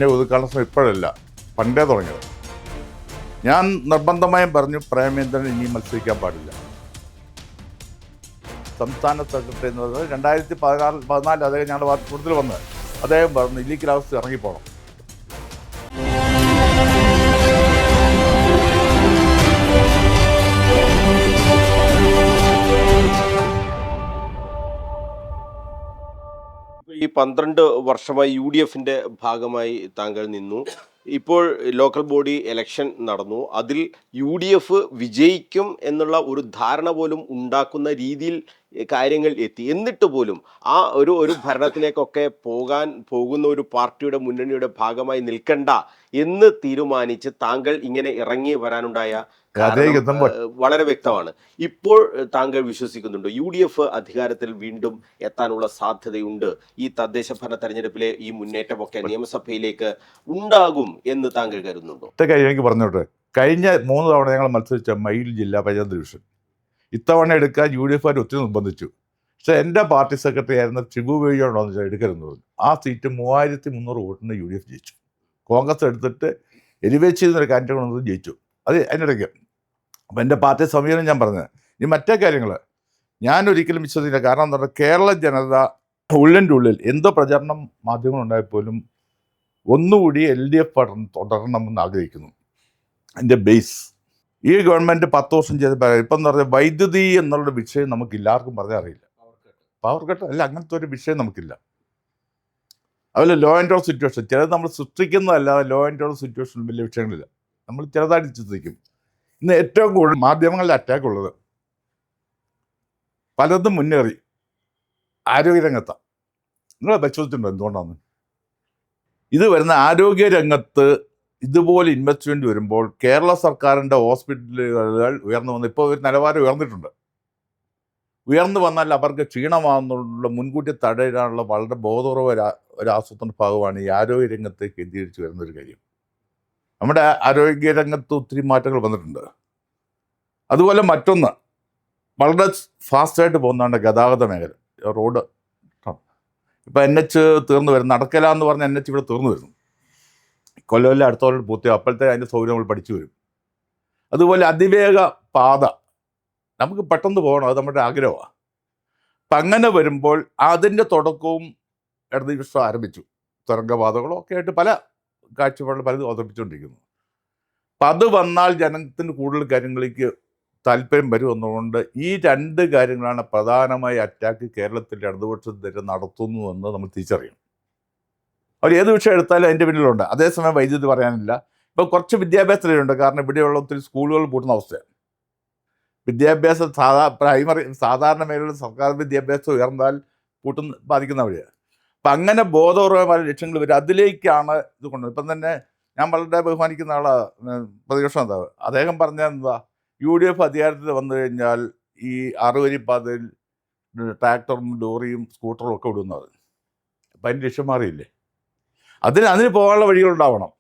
എന്നെ ഒതുക്കാനുള്ള ശ്രമം ഇപ്പോഴല്ല, പണ്ടേ തുടങ്ങിയത്. ഞാൻ നിർബന്ധമായും പറഞ്ഞു പ്രേമേന്ദ്രൻ ഇനി മത്സരിക്കാൻ പാടില്ല. സംസ്ഥാന സെക്രട്ടറി എന്ന് പറയുന്നത് 2014 അദ്ദേഹം ഞങ്ങളുടെ കൂട്ടത്തിൽ വന്ന് അദ്ദേഹം പറഞ്ഞു ഇല്ലീഗൽ അവസ്ഥ ഇറങ്ങിപ്പോകണം. ഈ 12 വർഷമായി UDFന്റെ ഭാഗമായി താങ്കൾ നിന്നു. ഇപ്പോൾ ലോക്കൽ ബോഡി ഇലക്ഷൻ നടന്നു. അതിൽ UDF വിജയിക്കും എന്നുള്ള ഒരു ധാരണ പോലും ഉണ്ടാക്കുന്ന രീതിയിൽ കാര്യങ്ങൾ എത്തി. എന്നിട്ട് പോലും ആ ഒരു ഭരണത്തിലേക്കൊക്കെ പോകുന്ന ഒരു പാർട്ടിയുടെ മുന്നണിയുടെ ഭാഗമായി നിൽക്കണ്ട എന്ന് തീരുമാനിച്ച് താങ്കൾ ഇങ്ങനെ ഇറങ്ങി വരാനുണ്ടായ വളരെ വ്യക്തമാണ്. ഇപ്പോൾ താങ്കൾ വിശ്വസിക്കുന്നുണ്ടോ UDF അധികാരത്തിൽ വീണ്ടും എത്താനുള്ള സാധ്യതയുണ്ട്? ഈ തദ്ദേശ ഭരണ തെരഞ്ഞെടുപ്പിലെ ഈ മുന്നേറ്റമൊക്കെ നിയമസഭയിലേക്ക് ഉണ്ടാകും എന്ന് താങ്കൾ കരുതുന്നുണ്ടോ? എനിക്ക് പറഞ്ഞോട്ടെ, കഴിഞ്ഞ 3 തവണ ഞങ്ങൾ മത്സരിച്ച മയിൽ ജില്ലാ പഞ്ചായത്ത് ഡിവിഷൻ ഇത്തവണ എടുക്കാൻ UDF ഒത്തിരി നിർബന്ധിച്ചു. പക്ഷെ എൻ്റെ പാർട്ടി സെക്രട്ടറി ആയിരുന്ന ഷിബു ബേബിയോടാണെന്ന് വെച്ചാൽ എടുക്കരുതെന്ന് പറഞ്ഞു. ആ സീറ്റ് 3300 വോട്ടിന് UDF ജയിച്ചു. കോൺഗ്രസ് എടുത്തിട്ട് എലിവേച്ച് ചെയ്യുന്നൊരു കാൻഡിഡേറ്റ് കൊണ്ടുവന്ന് ജയിച്ചു. അത് അതിനിടയ്ക്ക് അപ്പം എൻ്റെ പാർട്ടി സമീപനം ഞാൻ പറഞ്ഞത്. ഇനി മറ്റേ കാര്യങ്ങൾ ഞാനൊരിക്കലും വിശ്വസിക്കില്ല. കാരണം എന്താ പറയുക, കേരള ജനത ഉള്ളിൻ്റെ ഉള്ളിൽ എന്തോ പ്രചരണം മാധ്യമങ്ങളുണ്ടായപ്പോലും ഒന്നുകൂടി LDF തുടരണമെന്ന് ആഗ്രഹിക്കുന്നു. എൻ്റെ ബേസ് ഈ ഗവൺമെൻറ് 10 വർഷം ചെയ്ത് ഇപ്പം എന്ന് പറഞ്ഞാൽ വൈദ്യുതി എന്നുള്ള വിഷയം നമുക്ക് എല്ലാവർക്കും പറഞ്ഞാൽ അറിയില്ല. പവർ കട്ട് അല്ല, അങ്ങനത്തെ ഒരു വിഷയം നമുക്കില്ല. അതുപോലെ ലോ ആൻഡ് ഓർഡർ സിറ്റുവേഷൻ ചിലത് നമ്മൾ സൃഷ്ടിക്കുന്നതല്ലാതെ ലോ ആൻഡ് ഓർഡർ സിറ്റുവേഷൻ വലിയ വിഷയങ്ങളില്ല. നമ്മൾ ചെറുതായിട്ട് ചിന്തിക്കും. ഇന്ന് ഏറ്റവും കൂടുതൽ മാധ്യമങ്ങളുടെ അറ്റാക്ക് ഉള്ളത് പലതും മുന്നേറി ആരോഗ്യരംഗത്താണ്. നിങ്ങൾ പരിശോധിച്ചിട്ടുണ്ടോ എന്തുകൊണ്ടാണ് ഇത് വരുന്ന? ആരോഗ്യരംഗത്ത് ഇതുപോലെ ഇൻവെസ്റ്റ്മെൻറ്റ് വരുമ്പോൾ കേരള സർക്കാരിൻ്റെ ഹോസ്പിറ്റലുകൾ ഉയർന്നു വന്ന് ഇപ്പോൾ ഒരു നിലവാരം ഉയർന്നിട്ടുണ്ട്. ഉയർന്നു വന്നാൽ അവർക്ക് ക്ഷീണമാകുന്നുള്ള മുൻകൂട്ടി തടയാനുള്ള വളരെ ബോധപൂർവ്വ ഒരു ആസൂത്രണ ഭാഗമാണ് ഈ ആരോഗ്യരംഗത്തെ കേന്ദ്രീകരിച്ച് വരുന്നൊരു കാര്യം. നമ്മുടെ ആരോഗ്യരംഗത്ത് ഒത്തിരി മാറ്റങ്ങൾ വന്നിട്ടുണ്ട്. അതുപോലെ മറ്റൊന്ന് വളരെ ഫാസ്റ്റായിട്ട് പോകുന്നതാണ് ഗതാഗത മേഖല. റോഡ് ഇപ്പം NH തീർന്നു വരും. നടക്കല എന്ന് പറഞ്ഞ NH ഇവിടെ തീർന്നു വരുന്നു. കൊല്ലം അടുത്ത കൊല്ലം പൂർത്തിയാവും. അപ്പോഴത്തെ അതിൻ്റെ സൗകര്യം നമ്മൾ പഠിച്ചു വരും. അതുപോലെ അതിവേഗ പാത നമുക്ക് പെട്ടെന്ന് പോകണം, അത് നമ്മുടെ ആഗ്രഹമാണ്. അപ്പം അങ്ങനെ വരുമ്പോൾ അതിൻ്റെ തുടക്കവും ഇടത് വർഷം ആരംഭിച്ചു. തുരങ്കപാതകളോ ഒക്കെ ആയിട്ട് പല കാഴ്ചപ്പാടുകൾ പലതും അവതരിപ്പിച്ചുകൊണ്ടിരിക്കുന്നു. അപ്പം അത് വന്നാൽ ജനത്തിന് കൂടുതൽ കാര്യങ്ങളിലേക്ക് താല്പര്യം വരുമെന്നുകൊണ്ട് ഈ 2 കാര്യങ്ങളാണ് പ്രധാനമായി അറ്റാക്ക് കേരളത്തിൻ്റെ ഇടതുപക്ഷത്തിന് നടത്തുന്നുവെന്ന് നമ്മൾ തിരിച്ചറിയണം. അവർ ഏത് വിഷയം എടുത്താലും അതിൻ്റെ പിന്നിലുണ്ട്. അതേസമയം വൈദ്യുതി പറയാനില്ല. ഇപ്പോൾ കുറച്ച് വിദ്യാഭ്യാസത്തിലുണ്ട്. കാരണം ഇവിടെയുള്ള ഒത്തിരി സ്കൂളുകൾ പൂട്ടുന്ന അവസ്ഥയാണ്. വിദ്യാഭ്യാസം സാധാരണ മേഖലയിൽ സർക്കാർ വിദ്യാഭ്യാസം ഉയർന്നാൽ ബാധിക്കുന്ന വഴിയാണ്. അപ്പം അങ്ങനെ ബോധപൂർവമായ ലക്ഷ്യങ്ങൾ വരും. അതിലേക്കാണ് ഇത് കൊണ്ടുവരുന്നത്. ഇപ്പം തന്നെ ഞാൻ വളരെ ബഹുമാനിക്കുന്ന ആളാണ് പ്രതിപക്ഷ നേതാവ്. അദ്ദേഹം പറഞ്ഞാൽ എന്താ, UDF അധികാരത്തിൽ വന്നു കഴിഞ്ഞാൽ ഈ 6 വരിപ്പാതയിൽ ട്രാക്ടറും ലോറിയും സ്കൂട്ടറും ഒക്കെ വിടുന്നത്. അപ്പം അതിൻ്റെ ലക്ഷ്യം മാറിയില്ലേ? അതിന് പോകാനുള്ള വഴികളുണ്ടാവണം.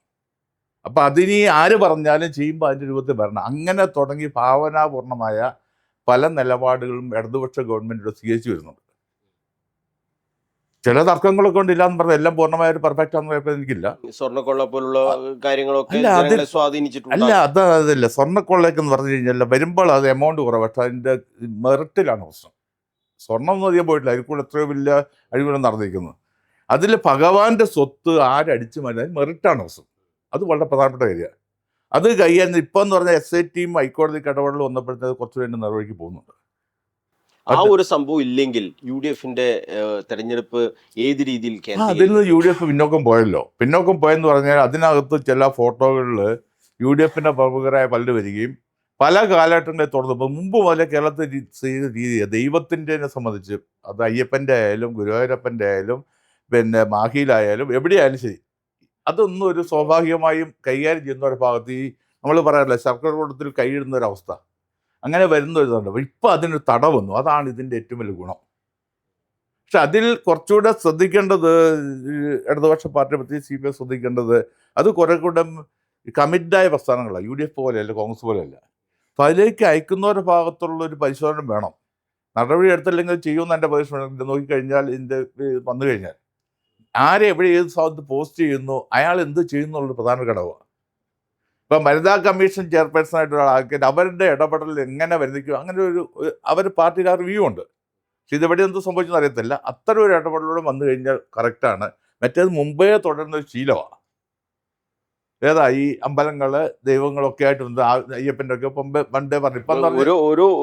അപ്പം അതിനി ആര് പറഞ്ഞാലും ചെയ്യുമ്പോൾ അതിൻ്റെ രൂപത്തിൽ വരണം. അങ്ങനെ തുടങ്ങി ഭാവനാപൂർണമായ പല നിലപാടുകളും ഇടതുപക്ഷ ഗവൺമെൻറ് സ്വീകരിച്ചു വരുന്നുണ്ട്. ചില തർക്കങ്ങളൊക്കെ ഉണ്ടില്ല എന്ന് പറഞ്ഞാൽ എല്ലാം പൂർണ്ണമായ ഒരു പെർഫെക്റ്റ് ആണെന്ന് പറയുമ്പോൾ എനിക്കില്ല. സ്വർണ്ണക്കൊള്ള പോലുള്ള കാര്യങ്ങളൊക്കെ സ്വാധീനിച്ചിട്ടുണ്ട്. അല്ല, അതല്ല. സ്വർണ്ണക്കൊള്ളയൊക്കെ എന്ന് പറഞ്ഞു കഴിഞ്ഞാൽ വരുമ്പോൾ അത് എമൗണ്ട് കുറവ്, പക്ഷെ അതിൻ്റെ മെറിറ്റിലാണ് പ്രശ്നം. സ്വർണ്ണം ഒന്നും അധികം പോയിട്ടില്ല. അതിൽ കൂടെ എത്രയോ വലിയ അഴിമതി നടന്നിരിക്കുന്നു. അതിൽ ഭഗവാന്റെ സ്വത്ത് ആരടിച്ചു മാറ്റാൻ മെറിറ്റാണ് പ്രശ്നം. അത് വളരെ പ്രധാനപ്പെട്ട കാര്യമാണ്. അത് കൈകാര്യം ഇപ്പം എന്ന് പറഞ്ഞാൽ SITയും ഹൈക്കോടതി ഇടപെടൽ വന്നപ്പോഴത്തേക്ക് കുറച്ച് വേണ്ടി നിർവഹിക്ക് പോകുന്നുണ്ട്. ആ ഒരു സംഭവം ഇല്ലെങ്കിൽ UDFന്റെ തെരഞ്ഞെടുപ്പ് ഏത് രീതിയിൽ അതിൽ നിന്ന് UDF പിന്നോക്കം പോയല്ലോ. പിന്നോക്കം പോയെന്ന് പറഞ്ഞാൽ അതിനകത്ത് ചില ഫോട്ടോകളിൽ UDFന്റെ പ്രമുഖരായ പലരും വരികയും പല കാലഘട്ടങ്ങളിൽ തുടർന്നപ്പോൾ മുമ്പ് മുതലേ കേരളത്തിൽ ചെയ്ത രീതിയാണ് ദൈവത്തിൻ്റെ സംബന്ധിച്ച്. അത് അയ്യപ്പൻ്റെ ആയാലും ഗുരുവായൂരപ്പൻ്റെ ആയാലും പിന്നെ മാഹിയിലായാലും എവിടെയായാലും ശരി, അതൊന്നും ഒരു സ്വാഭാവികമായും കൈകാര്യം ചെയ്യുന്ന ഒരു ഭാഗത്ത് ഈ നമ്മൾ പറയാറില്ല സർക്കാർ കൂട്ടത്തിൽ കൈയിടുന്ന ഒരവസ്ഥ അങ്ങനെ വരുന്ന ഒരിതുണ്ട്. ഇപ്പം അതിനൊരു തട വന്നു. അതാണ് ഇതിൻ്റെ ഏറ്റവും വലിയ ഗുണം. പക്ഷെ അതിൽ കുറച്ചുകൂടെ ശ്രദ്ധിക്കേണ്ടത് ഇടതുപക്ഷ പാർട്ടിയെ പറ്റി CPI ശ്രദ്ധിക്കേണ്ടത് അത് കുറെ കൂടെ കമ്മിറ്റഡായ പ്രസ്ഥാനങ്ങളാണ്. UDF പോലെയല്ല, കോൺഗ്രസ് പോലെയല്ല. അപ്പോൾ അതിലേക്ക് അയക്കുന്നവരുടെ ഭാഗത്തുള്ള ഒരു പരിശോധന വേണം. നടപടി എടുത്തില്ലെങ്കിൽ ചെയ്യുമെന്ന് എൻ്റെ പ്രദേശം നോക്കിക്കഴിഞ്ഞാൽ ഇതിൻ്റെ വന്നു കഴിഞ്ഞാൽ ആരെ എവിടെ ഏത് സ്ഥലത്ത് പോസ്റ്റ് ചെയ്യുന്നു, അയാൾ എന്ത് ചെയ്യുന്നു എന്നുള്ളത് പ്രധാന ഘടകമാണ്. ഇപ്പം വനിതാ കമ്മീഷൻ ചെയർപേഴ്സൺ ആയിട്ടുള്ള ആൾക്കാർ അവരുടെ ഇടപെടൽ എങ്ങനെ വരുന്നിക്കും, അങ്ങനെ ഒരു അവർ പാർട്ടിക്കാർ വ്യൂ ഉണ്ട്. പക്ഷെ ഇതെവിടെ എന്ത് സംഭവിച്ചെന്ന് അറിയത്തില്ല. അത്തരം ഒരു ഇടപെടലോടെ വന്നു കഴിഞ്ഞാൽ കറക്റ്റാണ്. മറ്റേത് മുമ്പേ തുടരുന്ന ഒരു ശീലമാണ്. ഏതാ ഈ അമ്പലങ്ങള് ദൈവങ്ങളൊക്കെ ആയിട്ട് അയ്യപ്പൻ്റെ ഒക്കെ പണ്ടേ പറഞ്ഞു. ഇപ്പം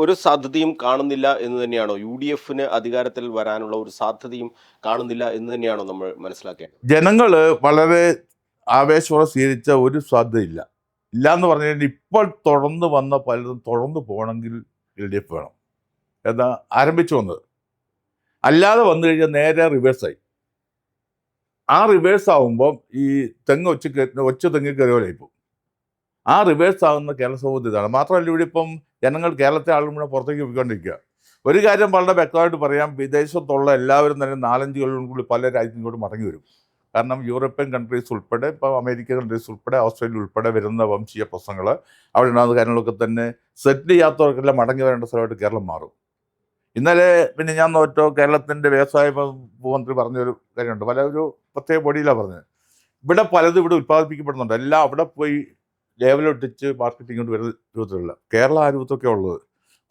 ഒരു സാധ്യതയും കാണുന്നില്ല എന്ന് തന്നെയാണോ UDFന് അധികാരത്തിൽ വരാനുള്ള ഒരു സാധ്യതയും കാണുന്നില്ല എന്ന് തന്നെയാണോ നമ്മൾ മനസ്സിലാക്കേണ്ടത്? ജനങ്ങള് വളരെ ആവേശത്തോടെ സ്വീകരിച്ച ഒരു സാധ്യതയില്ല. ഇല്ലയെന്ന് പറഞ്ഞു കഴിഞ്ഞാൽ ഇപ്പോൾ തുടർന്ന് വന്ന പലതും തുടർന്ന് പോകണമെങ്കിൽ LDF വേണം. എന്താ ആരംഭിച്ചു വന്നത്. അല്ലാതെ വന്നു കഴിഞ്ഞാൽ നേരെ റിവേഴ്സായി. ആ റിവേഴ്സ് ആകുമ്പം ഈ തെങ്ങ് ഒച്ച തെങ്ങി കയറിയോലായിപ്പോൾ. ആ റിവേഴ്സ് ആകുന്ന കേരള സമൂഹത്തിൽ ഇതാണ്. മാത്രമല്ല ഇവിടെ ഇപ്പം ജനങ്ങൾ കേരളത്തെ ആളും കൂടെ പുറത്തേക്ക് പോയിക്കൊണ്ടിരിക്കുക. ഒരു കാര്യം വളരെ വ്യക്തമായിട്ട് പറയാം, വിദേശത്തുള്ള എല്ലാവരും തന്നെ 4-5 കൊല്ലം പല രാജ്യത്തിനോട് മടങ്ങി വരും. കാരണം യൂറോപ്യൻ കൺട്രീസ് ഉൾപ്പെടെ, ഇപ്പോൾ അമേരിക്കൻ കൺട്രീസ് ഉൾപ്പെടെ, ഓസ്ട്രേലിയ ഉൾപ്പെടെ വരുന്ന വംശീയ പ്രശ്നങ്ങൾ അവിടെ ഉണ്ടാകുന്ന കാര്യങ്ങളൊക്കെ തന്നെ സെറ്റിൽ ചെയ്യാത്തവർക്കെല്ലാം മടങ്ങി വരേണ്ട സ്ഥലമായിട്ട് കേരളം മാറും. ഇന്നലെ പിന്നെ ഞാൻ നോറ്റോ കേരളത്തിൻ്റെ വ്യവസായ മന്ത്രി പറഞ്ഞൊരു കാര്യമുണ്ട്, പല ഒരു പ്രത്യേക ബോഡിയിലാണ് പറഞ്ഞത്. ഇവിടെ പലതും ഇവിടെ ഉൽപ്പാദിപ്പിക്കപ്പെടുന്നുണ്ട്, എല്ലാം അവിടെ പോയി ലേവലൊട്ടിച്ച് മാർക്കറ്റിംഗ് കൊണ്ട് വരുന്ന രൂപത്തിലുള്ള കേരള ആ രൂപത്തൊക്കെ ഉള്ളത്.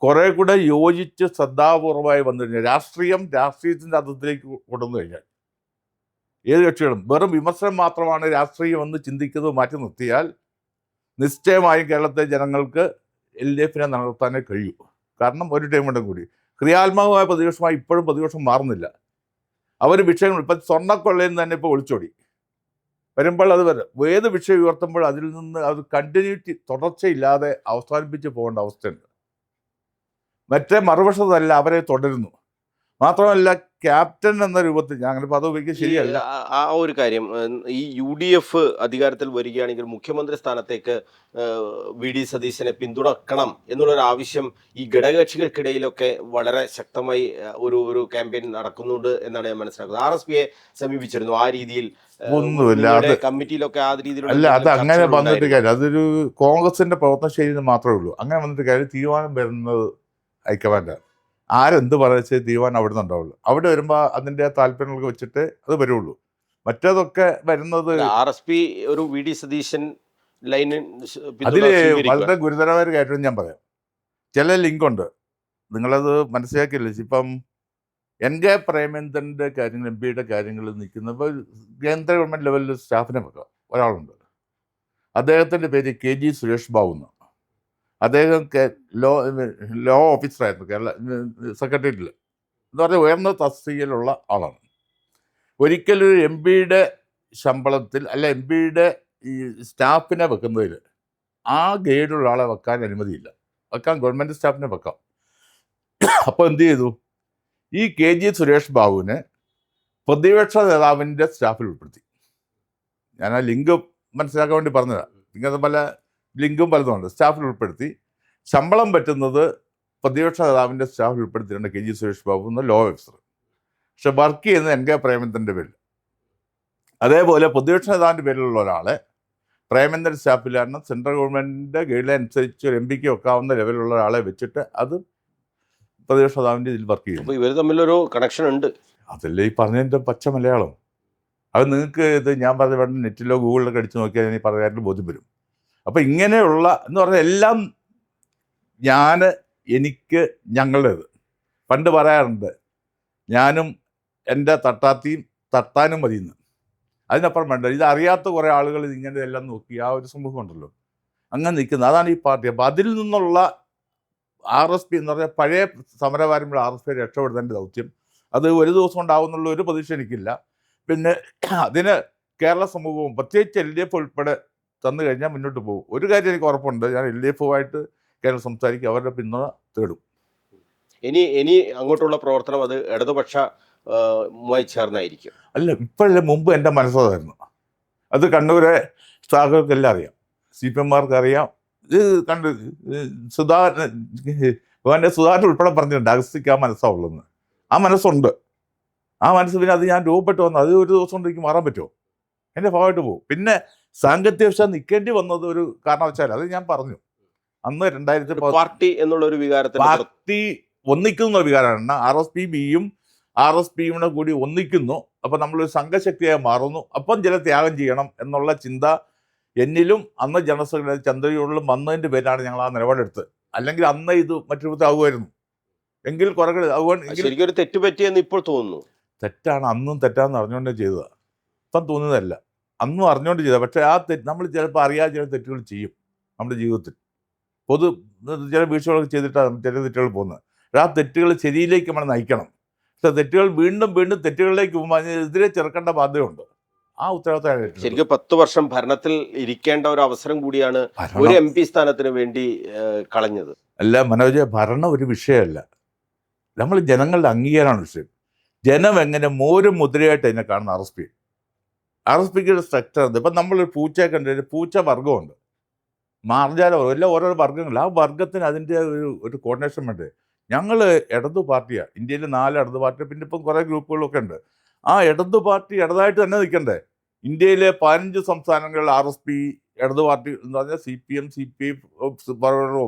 കുറേ കൂടെ യോജിച്ച് ശ്രദ്ധാപൂർവമായി വന്നു കഴിഞ്ഞാൽ രാഷ്ട്രീയത്തിൻ്റെ അർത്ഥത്തിലേക്ക് കൊണ്ടുവന്നു കഴിഞ്ഞാൽ ഏത് കക്ഷികളും വെറും വിമർശനം മാത്രമാണ് രാഷ്ട്രീയം എന്ന് ചിന്തിക്കുന്നത് മാറ്റി നിർത്തിയാൽ നിശ്ചയമായും കേരളത്തെ ജനങ്ങൾക്ക് LDFനെ നടത്താനേ കഴിയൂ. കാരണം ഒരു ടൈം കൊണ്ടും കൂടി ക്രിയാത്മകമായ പ്രതിപക്ഷമായി ഇപ്പോഴും പ്രതിപക്ഷം മാറുന്നില്ല. അവർ വിഷയങ്ങൾ ഇപ്പം സ്വർണ്ണക്കൊള്ളയിൽ നിന്ന് തന്നെ ഇപ്പോൾ ഒളിച്ചോടി വരുമ്പോൾ അത് ഏത് വിഷയം ഉയർത്തുമ്പോൾ അതിൽ നിന്ന് അത് കണ്ടിന്യൂറ്റി തുടർച്ചയില്ലാതെ അവസാനിപ്പിച്ച് പോകേണ്ട അവസ്ഥയുണ്ട്. മറ്റേ മറുപക്ഷത്തല്ല, അവരെ തുടരുന്നു. മാത്രമല്ല ക്യാപ്റ്റൻ എന്ന രൂപത്തിൽ ഞാൻ അങ്ങനെ പദം ഉപയോഗിക്കുക ശരിയല്ല. ആ ഒരു കാര്യം, ഈ UDF അധികാരത്തിൽ വരികയാണെങ്കിൽ മുഖ്യമന്ത്രി സ്ഥാനത്തേക്ക് VD സതീശനെ പിന്തുണക്കണം എന്നുള്ളൊരു ആവശ്യം ഈ ഘടകകക്ഷികൾക്കിടയിലൊക്കെ വളരെ ശക്തമായി ഒരു ക്യാമ്പയിൻ നടക്കുന്നുണ്ട് എന്നാണ് ഞാൻ മനസ്സിലാക്കുന്നത്. RSPയെ സമീപിച്ചിരുന്നു ആ രീതിയിൽ? ഒന്നുമില്ല, അത് കമ്മിറ്റിയിലൊക്കെ ആ രീതിയിലുള്ള അല്ല, അത് അങ്ങനെ വന്നിട്ട് കാര്യം, അതൊരു കോൺഗ്രസിന്റെ പ്രവർത്തന ശൈലി മാത്രമേ ഉള്ളൂ. അങ്ങനെ വന്നിട്ട് കാര്യം, തീരുമാനം വരുന്നത് ഹൈക്കമാൻഡാണ്. ആരെന്ത് പറയുക തീരുമാനം അവിടെ നിന്നുണ്ടാവുള്ളൂ. അവിടെ വരുമ്പോൾ അതിൻ്റെ താല്പര്യങ്ങളൊക്കെ വെച്ചിട്ട് അത് വരുള്ളൂ. മറ്റേതൊക്കെ വരുന്നത് RSP ഒരു VD സതീശൻ ലൈനിൽ അതിൽ വളരെ ഗുരുതരമായ ഒരു കാര്യം ഞാൻ പറയാം. ചില ലിങ്കുണ്ട്, നിങ്ങളത് മനസ്സിലാക്കിയില്ല. ഇപ്പം NK പ്രേമേന്ദ്രൻ്റെ കാര്യങ്ങൾ, MP യുടെ കാര്യങ്ങളിൽ നിൽക്കുന്നപ്പോൾ കേന്ദ്ര ഗവൺമെൻറ് ലെവലിൽ സ്റ്റാഫിനെ വെക്കാം. ഒരാളുണ്ട്, അദ്ദേഹത്തിൻ്റെ പേര് KG സുരേഷ് ബാബു എന്ന്. അദ്ദേഹം ലോ ഓഫീസറായിരുന്നു കേരള സെക്രട്ടേറിയറ്റിൽ എന്ന് പറഞ്ഞാൽ ഉയർന്ന തസ്തികയിലുള്ള ആളാണ്. ഒരിക്കലും MP ശമ്പളത്തിൽ അല്ല MP ഈ സ്റ്റാഫിനെ വെക്കുന്നതിൽ ആ ഗ്രേഡുള്ള ആളെ വെക്കാൻ അനുമതിയില്ല. വെക്കാൻ ഗവൺമെൻറ് സ്റ്റാഫിനെ വെക്കാം. അപ്പോൾ എന്ത് ചെയ്തു, ഈ KG സുരേഷ് ബാബുവിനെ പ്രതിപക്ഷ നേതാവിൻ്റെ സ്റ്റാഫിൽ ഉൾപ്പെടുത്തി. ഞാൻ ആ ലിങ്ക് മനസ്സിലാക്കാൻ വേണ്ടി പറഞ്ഞതാണ്. ഇങ്ങനത്തെ പല ലിങ്കും പലതുമുണ്ട്. സ്റ്റാഫിൽ ഉൾപ്പെടുത്തി ശമ്പളം പറ്റുന്നത് പ്രതിപക്ഷ നേതാവിൻ്റെ സ്റ്റാഫിൽ ഉൾപ്പെടുത്തിയിട്ടുണ്ട് KG സുരേഷ് ബാബു എന്ന ലോ ഓഫീസർ. പക്ഷെ വർക്ക് ചെയ്യുന്നത് NK പ്രേമേന്ദ്രൻ്റെ പേരിൽ. അതേപോലെ പ്രതിപക്ഷ നേതാവിൻ്റെ പേരിലുള്ള ഒരാളെ പ്രേമേന്ദ്രൻ സ്റ്റാഫിലാണ് സെൻട്രൽ ഗവൺമെൻറ്റിൻ്റെ ഗൈഡ് ലൈൻ അനുസരിച്ച് ഒരു MP വെക്കാവുന്ന ലെവലിലുള്ള ഒരാളെ വെച്ചിട്ട് അത് പ്രതിപക്ഷ നേതാവിൻ്റെ ഇതിൽ വർക്ക് ചെയ്യുന്നു. ഇവർ തമ്മിലൊരു കണക്ഷൻ ഉണ്ട്. അതല്ലേ ഈ പറഞ്ഞതിൻ്റെ പച്ച മലയാളം. അത് നിങ്ങൾക്ക് ഇത് ഞാൻ പറഞ്ഞ വേണ്ട നെറ്റിലോ ഗൂഗിളിലൊക്കെ അടിച്ചു നോക്കിയാൽ ഈ പറഞ്ഞ ബോധ്യം വരും. അപ്പം ഇങ്ങനെയുള്ള എന്ന് പറഞ്ഞാൽ എല്ലാം എനിക്ക് ഞങ്ങളുടേത്. പണ്ട് പറയാറുണ്ട്, ഞാനും എൻ്റെ തട്ടാത്തിയും തട്ടാനും മതിയെന്ന്. അതിനപ്പുറം വേണ്ട. ഇത് അറിയാത്ത കുറേ ആളുകൾ ഇങ്ങനെ എല്ലാം നോക്കി ആ ഒരു സമൂഹം ഉണ്ടല്ലോ, അങ്ങനെ നിൽക്കുന്നത്. അതാണ് ഈ പാർട്ടി. അപ്പം അതിൽ നിന്നുള്ള RSP എന്ന് പറഞ്ഞാൽ പഴയ സമരപാരമ്പര്യ RSP രക്ഷപ്പെടുന്നതിൻ്റെ ദൗത്യം അത് ഒരു ദിവസം ഉണ്ടാവുന്നുള്ള ഒരു പ്രതീക്ഷ എനിക്കില്ല. പിന്നെ അതിന് കേരള സമൂഹവും പ്രത്യേകിച്ച് LDF ഉൾപ്പെടെ തന്നു കഴിഞ്ഞാൽ മുന്നോട്ട് പോകും. ഒരു കാര്യം എനിക്ക് ഉറപ്പുണ്ട്, ഞാൻ LDFുമായിട്ട് കേരളം സംസാരിക്കും, അവരുടെ പിന്തുണ തേടും. ഇനി അങ്ങോട്ടുള്ള പ്രവർത്തനം അത് ഇടതുപക്ഷമായി ചേർന്നായിരിക്കും. അല്ല, ഇപ്പോഴല്ലേ, മുമ്പ് എൻ്റെ മനസ്സതായിരുന്നു. അത് കണ്ണൂരെ സ്ഥാപകർക്കെല്ലാം അറിയാം, CPMമാർക്ക് അറിയാം. ഇത് കണ്ട് സുധാകരൻ ഉൾപ്പെടെ പറഞ്ഞിട്ടുണ്ട് അഗസ്തിക്ക് ആ മനസ്സാവുള്ളതെന്ന്. ആ മനസ്സുണ്ട്. ആ മനസ്സ് പിന്നെ അത് ഞാൻ രൂപപ്പെട്ട് വന്നു. അത് ഒരു ദിവസം കൊണ്ട് എനിക്ക് മാറാൻ പറ്റുമോ? എൻ്റെ ഭാഗമായിട്ട് പോകും. പിന്നെ സാങ്കത്യവശാൽ നിൽക്കേണ്ടി വന്നത് ഒരു കാരണവശാൽ, അത് ഞാൻ പറഞ്ഞു അന്ന് 2010 പാർട്ടി എന്നുള്ള ഒരു വികാരത്തിൽ പാർട്ടി ഒന്നിക്കുന്ന വികാരമാണ്. RSPBയും RSPയും കൂടി ഒന്നിക്കുന്നു. അപ്പം നമ്മളൊരു സംഘശക്തിയായി മാറുന്നു. അപ്പം ചില ത്യാഗം ചെയ്യണം എന്നുള്ള ചിന്ത എന്നിലും അന്ന് ജനറൽ സെക്രട്ടറി ചന്ദ്രചൂഡിലും വന്നതിൻ്റെ പേരിലാണ് ഞങ്ങൾ ആ നിലപാടെടുത്തത്. അല്ലെങ്കിൽ അന്ന് ഇത് മറ്റൊരു വിധമാകുമായിരുന്നു. എങ്കിൽ കുറെ എങ്കിൽ ശരിക്കും ഒരു തെറ്റ് പറ്റിയെന്ന് ഇപ്പോൾ തോന്നുന്നു. തെറ്റാണ്, അന്നും തെറ്റാന്ന് അറിഞ്ഞുകൊണ്ട് ചെയ്തതാണ്. ഇപ്പം തോന്നുന്നതല്ല, അന്നും അറിഞ്ഞുകൊണ്ട് ചെയ്തത്. പക്ഷേ ആ തെറ്റ് നമ്മൾ ചിലപ്പോൾ അറിയാതെ ചില തെറ്റുകൾ ചെയ്യും നമ്മുടെ ജീവിതത്തിൽ. ചില വീഴ്ചകളൊക്കെ ചെയ്തിട്ടാണ് ചില തെറ്റുകൾ പോകുന്നത്. ആ തെറ്റുകൾ ശരിയിലേക്ക് നമ്മൾ നയിക്കണം. പക്ഷെ തെറ്റുകൾ വീണ്ടും വീണ്ടും തെറ്റുകളിലേക്ക് പോകുമ്പോൾ അതിനെതിരെ ചെറുക്കേണ്ട ബാധ്യതയുണ്ട്. ആ ഉത്തരവാദിത്തം ശരിക്കും 10 വർഷം ഭരണത്തിൽ ഇരിക്കേണ്ട ഒരു അവസരം കൂടിയാണ് ഒരു MP സ്ഥാനത്തിന് വേണ്ടി കളഞ്ഞത്. അല്ല മനോജ്, ഭരണം ഒരു വിഷയമല്ല, നമ്മൾ ജനങ്ങളുടെ അംഗീകാരമാണ് വിഷയം. ജനം എങ്ങനെ മോരും മുദ്രയായിട്ട് അതിനെ കാണുന്ന RSPക്ക് സ്ട്രക്ചർ ഉണ്ട്. ഇപ്പം നമ്മളൊരു പൂച്ചയെ കണ്ടു, പൂച്ച വർഗ്ഗമുണ്ട്, മാർജാല എല്ലാം ഓരോ വർഗ്ഗങ്ങൾ. ആ വർഗ്ഗത്തിന് അതിൻ്റെ ഒരു കോർഡിനേഷൻ വേണ്ടേ. ഞങ്ങൾ ഇടതു പാർട്ടിയാണ്, ഇന്ത്യയിൽ 4 ഇടതു പാർട്ടി, പിന്നെ ഇപ്പം കുറേ ഗ്രൂപ്പുകളൊക്കെ ഉണ്ട്. ആ ഇടതു പാർട്ടി ഇടതായിട്ട് തന്നെ നിൽക്കണ്ടേ. ഇന്ത്യയിലെ 15 സംസ്ഥാനങ്ങളിൽ RSP ഇടതു പാർട്ടി എന്ന് പറഞ്ഞാൽ CPM CPI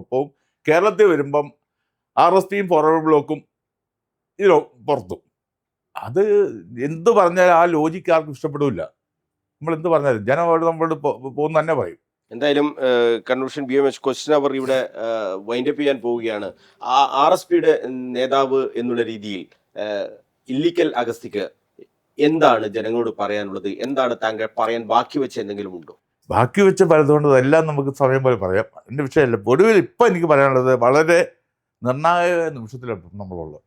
ഒപ്പവും, കേരളത്തിൽ വരുമ്പം RSPയും ഫോർവേഡ് ബ്ലോക്കും ഇതിലോ പുറത്തും. അത് എന്ത് പറഞ്ഞാലും ആ ലോജിക്ക് ആർക്കും ഇഷ്ടപ്പെടില്ല. നമ്മൾ എന്ത് പറഞ്ഞാലും ജനം നമ്മളോട് പോകുന്ന തന്നെ പറയും. എന്തായാലും കൺവെൻഷൻ BMH ക്വസ്റ്റ്യൻ അവർ ഇവിടെ വൈൻഡപ്പ് ചെയ്യാൻ പോവുകയാണ്. RSPയുടെ നേതാവ് എന്നുള്ള രീതിയിൽ ഇല്ലിക്കൽ അഗസ്തിക്ക് എന്താണ് ജനങ്ങളോട് പറയാനുള്ളത്? എന്താണ് താങ്കൾ പറയാൻ ബാക്കി വെച്ച എന്തെങ്കിലും ഉണ്ടോ? ബാക്കി വെച്ച് പലതുകൊണ്ട് എല്ലാം നമുക്ക് സമയം പോലെ പറയാം, എൻ്റെ വിഷയമല്ല. ഒടുവിൽ ഇപ്പം എനിക്ക് പറയാനുള്ളത് വളരെ നിർണായക നിമിഷത്തിലാണ് നമ്മളുള്ളത്.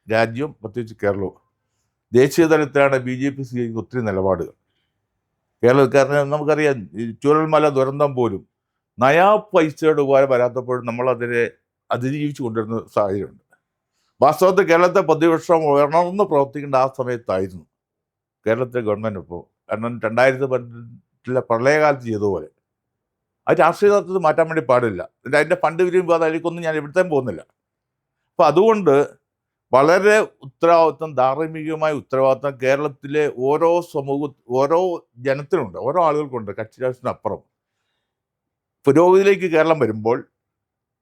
രാജ്യവും പ്രത്യേകിച്ച് കേരളവും ദേശീയ തലത്തിലാണ് BJP സ്വീകരിക്കുന്ന ഒത്തിരി നിലപാടുകൾ. കേരളക്കാരനെ നമുക്കറിയാം, ചൂരൽമല ദുരന്തം പോലും നയാ പൈസയുടെ ഉപകാരം വരാത്തപ്പോഴും നമ്മളതിനെ അതിജീവിച്ചു കൊണ്ടിരുന്ന സാഹചര്യമുണ്ട്. വാസ്തവത്തിൽ കേരളത്തെ പ്രതിപക്ഷം ഉയർണമെന്ന് പ്രവർത്തിക്കേണ്ട ആ സമയത്തായിരുന്നു കേരളത്തിലെ ഗവൺമെൻറ് ഇപ്പോൾ. കാരണം 2018 പ്രളയകാലത്ത് ചെയ്തതുപോലെ അത് രാഷ്ട്രീയ തത്വത്തിൽ മാറ്റാൻ വേണ്ടി പാടില്ല. അതിൻ്റെ ഫണ്ട് വരുമ്പോൾ അതിലേക്കൊന്നും ഞാൻ ഇവിടുത്തേയും പോകുന്നില്ല. അപ്പം അതുകൊണ്ട് വളരെ ഉത്തരവാദിത്വം, ധാർമ്മികമായ ഉത്തരവാദിത്വം കേരളത്തിലെ ഓരോ ജനത്തിനുണ്ട്, ഓരോ ആളുകൾക്കുണ്ട്. കക്ഷി രാഷ്ട്രീയത്തിനപ്പുറം പുരോഗതിയിലേക്ക് കേരളം വരുമ്പോൾ,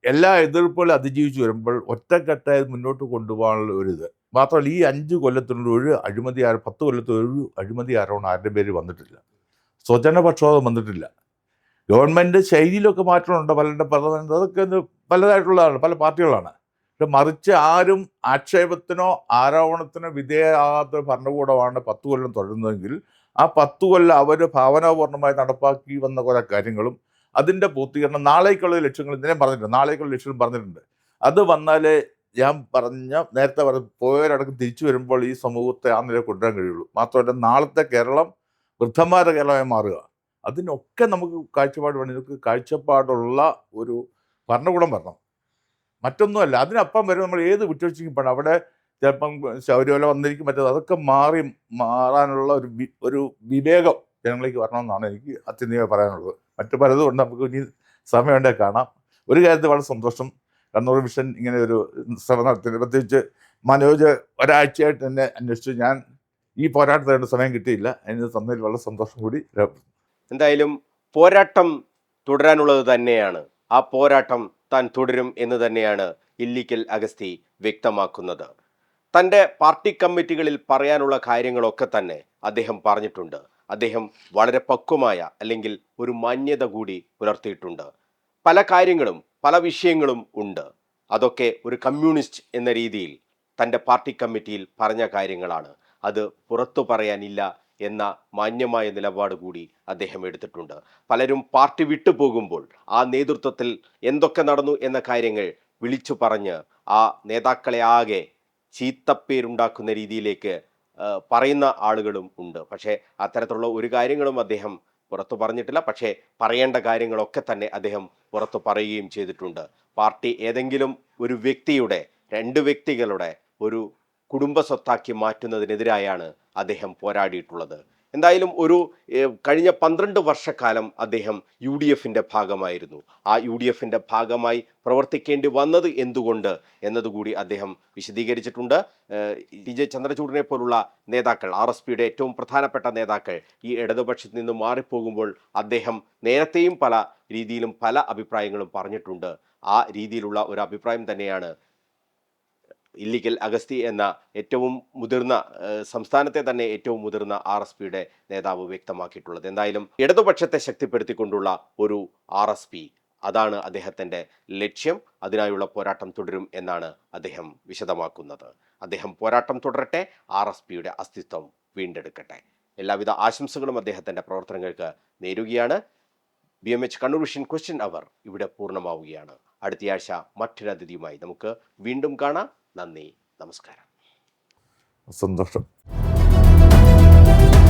എല്ലാ എതിർപ്പുകളും അതിജീവിച്ച് വരുമ്പോൾ ഒറ്റക്കെട്ടായി മുന്നോട്ട് കൊണ്ടുപോകാനുള്ള ഒരിത് മാത്രമല്ല. ഈ 5 കൊല്ലത്തിനുള്ളിൽ ഒരു അഴിമതി 10 കൊല്ലത്തിൽ ഒരു അഴിമതി ആരോപണം ആരുടെ പേര് വന്നിട്ടില്ല. സ്വജനപക്ഷപാതം വന്നിട്ടില്ല. ഗവൺമെൻറ് ശൈലിയിലൊക്കെ മാറ്റമുണ്ട്, പലരുടെ പറയുന്നത് അതൊക്കെ പലതായിട്ടുള്ളതാണ്, പല പാർട്ടികളാണ്. പക്ഷെ മറിച്ച് ആരും ആക്ഷേപത്തിനോ ആരോപണത്തിനോ വിധേയമാകാത്ത ഭരണകൂടമാണ് 10 കൊല്ലം തുടരുന്നതെങ്കിൽ ആ 10 കൊല്ലം അവർ ഭാവനാപൂർണ്ണമായി നടപ്പാക്കി വന്ന കുറേ കാര്യങ്ങളും അതിൻ്റെ പൂർത്തീകരണം, നാളേക്കുള്ള ലക്ഷ്യങ്ങൾ ഇതിനെ പറഞ്ഞിട്ടുണ്ട്, നാളേക്കുള്ള ലക്ഷ്യം പറഞ്ഞിട്ടുണ്ട്. അത് വന്നാലേ ഞാൻ നേരത്തെ പോയവരടക്കം തിരിച്ചു വരുമ്പോൾ ഈ സമൂഹത്തെ ആ നില കൊണ്ടുവരാൻ കഴിയുള്ളൂ. മാത്രമല്ല നാളത്തെ കേരളം വൃദ്ധന്മാരുടെ കേരളമായി മാറുക. അതിനൊക്കെ നമുക്ക് കാഴ്ചപ്പാട് വേണം. ഇതൊക്കെ കാഴ്ചപ്പാടുള്ള ഒരു ഭരണകൂടം വരണം, മറ്റൊന്നുമല്ല. അതിനപ്പം വരെ നമ്മൾ ഏത് വിട്ടുവീഴ്ചയ്ക്കും പോകണം. അവിടെ ചിലപ്പം ശൗര്യവല വന്നിരിക്കും, മറ്റേത് അതൊക്കെ മാറാനുള്ള ഒരു വിവേകം ജനങ്ങളിലേക്ക് വരണമെന്നാണ് എനിക്ക് അത്യന്തികമായി പറയാനുള്ളത്. മറ്റു പലതും ഉണ്ട്, നമുക്ക് ഇനി സമയമുണ്ടെങ്കിൽ കാണാം. ഒരു കാര്യത്തിൽ വളരെ സന്തോഷം, കണ്ണൂർ വിഷൻ ഇങ്ങനെ ഒരു ശ്രമം നടത്തി. പ്രത്യേകിച്ച് മനോജ് ഒരാഴ്ചയായിട്ട് എന്നെ അന്വേഷിച്ചു. ഞാൻ ഈ പോരാട്ടത്തിന് സമയം കിട്ടിയില്ല, അതിന് തന്നതിൽ വളരെ സന്തോഷം കൂടി. എന്തായാലും പോരാട്ടം തുടരാനുള്ളത് തന്നെയാണ്. ആ പോരാട്ടം താൻ തുടരും എന്ന് തന്നെയാണ് ഇല്ലിക്കൽ അഗസ്തി വ്യക്തമാക്കുന്നത്. തൻ്റെ പാർട്ടി കമ്മിറ്റികളിൽ പറയാനുള്ള കാര്യങ്ങളൊക്കെ തന്നെ അദ്ദേഹം പറഞ്ഞിട്ടുണ്ട്. അദ്ദേഹം വളരെ പക്വമായ അല്ലെങ്കിൽ ഒരു മാന്യത കൂടി പുലർത്തിയിട്ടുണ്ട്. പല കാര്യങ്ങളും പല വിഷയങ്ങളും ഉണ്ട്. അതൊക്കെ ഒരു കമ്മ്യൂണിസ്റ്റ് എന്ന രീതിയിൽ തൻ്റെ പാർട്ടി കമ്മിറ്റിയിൽ പറഞ്ഞ കാര്യങ്ങളാണ്. അത് പുറത്തു പറയാനില്ല എന്ന മാന്യമായ നിലപാട് കൂടി അദ്ദേഹം എടുത്തിട്ടുണ്ട്. പലരും പാർട്ടി വിട്ടു പോകുമ്പോൾ ആ നേതൃത്വത്തിൽ എന്തൊക്കെ നടന്നു എന്ന കാര്യങ്ങൾ വിളിച്ചു പറഞ്ഞ് ആ നേതാക്കളെ ആകെ ചീത്തപ്പേരുണ്ടാക്കുന്ന രീതിയിലേക്ക് പറയുന്ന ആളുകളും ഉണ്ട്. പക്ഷേ അത്തരത്തിലുള്ള ഒരു കാര്യങ്ങളും അദ്ദേഹം പുറത്തു പറഞ്ഞിട്ടില്ല. പക്ഷേ പറയേണ്ട കാര്യങ്ങളൊക്കെ തന്നെ അദ്ദേഹം പുറത്തു പറയുകയും ചെയ്തിട്ടുണ്ട്. പാർട്ടി ഏതെങ്കിലും ഒരു വ്യക്തിയുടെ, 2 വ്യക്തികളുടെ ഒരു കുടുംബ സ്വത്താക്കി മാറ്റുന്നതിനെതിരായാണ് അദ്ദേഹം പോരാടിയിട്ടുള്ളത്. എന്തായാലും കഴിഞ്ഞ 12 വർഷക്കാലം അദ്ദേഹം UDFന്റെ ഭാഗമായിരുന്നു. ആ UDFന്റെ ഭാഗമായി പ്രവർത്തിക്കേണ്ടി വന്നത് എന്തുകൊണ്ട് എന്നതുകൂടി അദ്ദേഹം വിശദീകരിച്ചിട്ടുണ്ട്. TJ ചന്ദ്രചൂഡിനെ പോലുള്ള നേതാക്കൾ, RSPയുടെ ഏറ്റവും പ്രധാനപ്പെട്ട നേതാക്കൾ ഈ ഇടതുപക്ഷത്തിൽ നിന്ന് മാറിപ്പോകുമ്പോൾ അദ്ദേഹം നേരത്തെയും പല രീതിയിലും പല അഭിപ്രായങ്ങളും പറഞ്ഞിട്ടുണ്ട്. ആ രീതിയിലുള്ള ഒരു അഭിപ്രായം തന്നെയാണ് ഇല്ലിക്കൽ അഗസ്തി എന്ന ഏറ്റവും മുതിർന്ന സംസ്ഥാനത്തെ തന്നെ ഏറ്റവും മുതിർന്ന RSPയുടെ നേതാവ് വ്യക്തമാക്കിയിട്ടുള്ളത്. എന്തായാലും ഇടതുപക്ഷത്തെ ശക്തിപ്പെടുത്തിക്കൊണ്ടുള്ള ഒരു RSP, അതാണ് അദ്ദേഹത്തിൻ്റെ ലക്ഷ്യം. അതിനായുള്ള പോരാട്ടം തുടരും എന്നാണ് അദ്ദേഹം വിശദമാക്കുന്നത്. അദ്ദേഹം പോരാട്ടം തുടരട്ടെ, RSPയുടെ അസ്തിത്വം വീണ്ടെടുക്കട്ടെ. എല്ലാവിധ ആശംസകളും അദ്ദേഹത്തിൻ്റെ പ്രവർത്തനങ്ങൾക്ക് നേരുകയാണ്. BMH കണ്ണൂർ വിഷൻ ക്വസ്റ്റ്യൻ അവർ ഇവിടെ പൂർണ്ണമാവുകയാണ്. അടുത്തയാഴ്ച മറ്റൊരു അതിഥിയുമായി നമുക്ക് വീണ്ടും കാണാം. നന്ദി, നമസ്കാരം. സന്തോഷം.